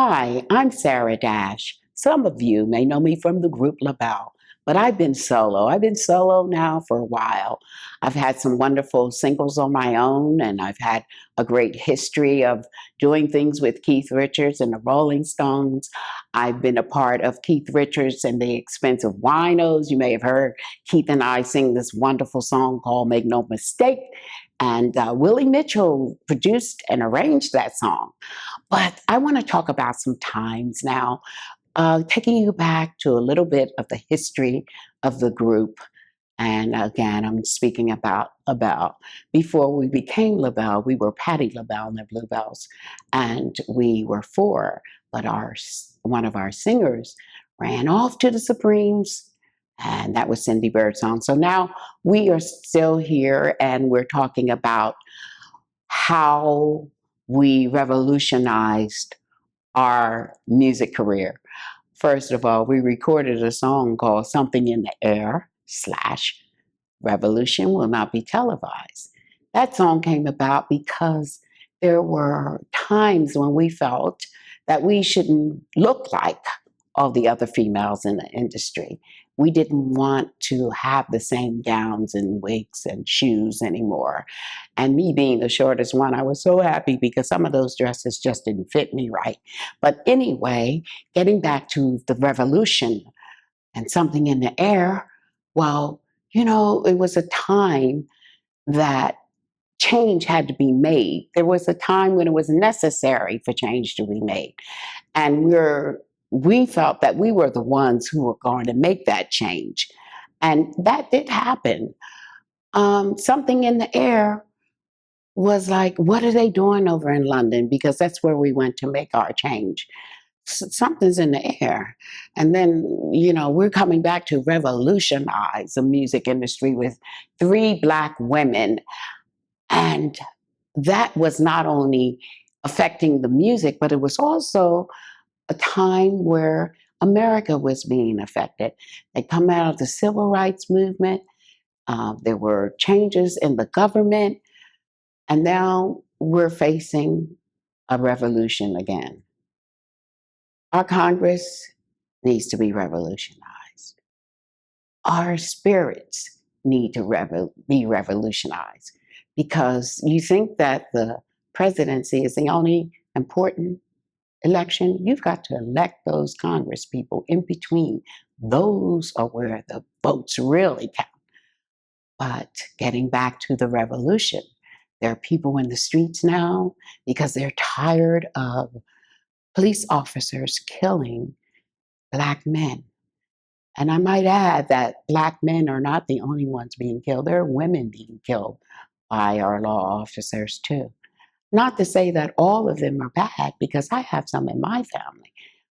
Hi, I'm Sarah Dash. Some of you may know me from the group Labelle, but I've been solo. I've been solo now for a while. I've had some wonderful singles on my own, and I've had a great history of doing things with Keith Richards and the Rolling Stones. I've been a part of Keith Richards and the Expensive Winos. You may have heard Keith and I sing this wonderful song called Make No Mistake, and Willie Mitchell produced and arranged that song. But I want to talk about some times now, taking you back to a little bit of the history of the group. And again, I'm speaking about Labelle. Before we became Labelle, we were Patti LaBelle and the Bluebelles, and we were four. But one of our singers ran off to the Supremes, and that was Cindy Birdsong. So now we are still here, and we're talking about how we revolutionized our music career. First of all, we recorded a song called Something in the Air / Revolution Will Not Be Televised. That song came about because there were times when we felt that we shouldn't look like all the other females in the industry. We didn't want to have the same gowns and wigs and shoes anymore. And me being the shortest one, I was so happy because some of those dresses just didn't fit me right. But anyway, getting back to the revolution and Something in the Air, well, it was a time that change had to be made. There was a time when it was necessary for change to be made. And we felt that we were the ones who were going to make that change. And that did happen. Something in the Air was like, what are they doing over in London? Because that's where we went to make our change. Something's in the air. And then, we're coming back to revolutionize the music industry with 3 Black women. And that was not only affecting the music, but it was also a time where America was being affected. They come out of the civil rights movement. There were changes in the government. And now we're facing a revolution again. Our Congress needs to be revolutionized. Our spirits need to be revolutionized, because you think that the presidency is the only important election. You've got to elect those Congress people in between. Those are where the votes really count. But getting back to the revolution, there are people in the streets now because they're tired of police officers killing Black men. And I might add that Black men are not the only ones being killed. There are women being killed by our law officers too. Not to say that all of them are bad, because I have some in my family.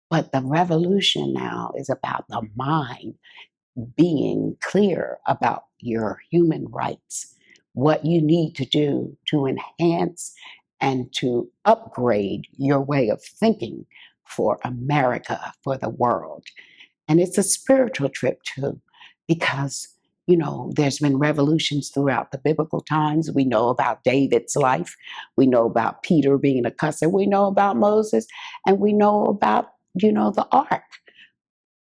But the revolution now is about the mind being clear about your human rights, what you need to do to enhance and to upgrade your way of thinking for America, for the world. And it's a spiritual trip too, because, there's been revolutions throughout the biblical times. We know about David's life. We know about Peter being a cusser. We know about Moses. And we know about, the ark.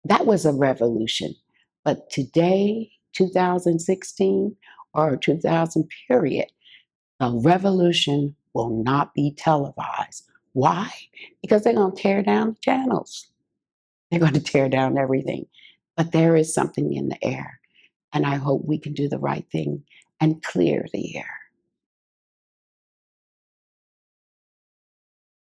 That was a revolution. But today, 2016 or 2000 period, the revolution will not be televised. Why? Because they're going to tear down the channels. They're going to tear down everything. But there is something in the air. And I hope we can do the right thing and clear the air.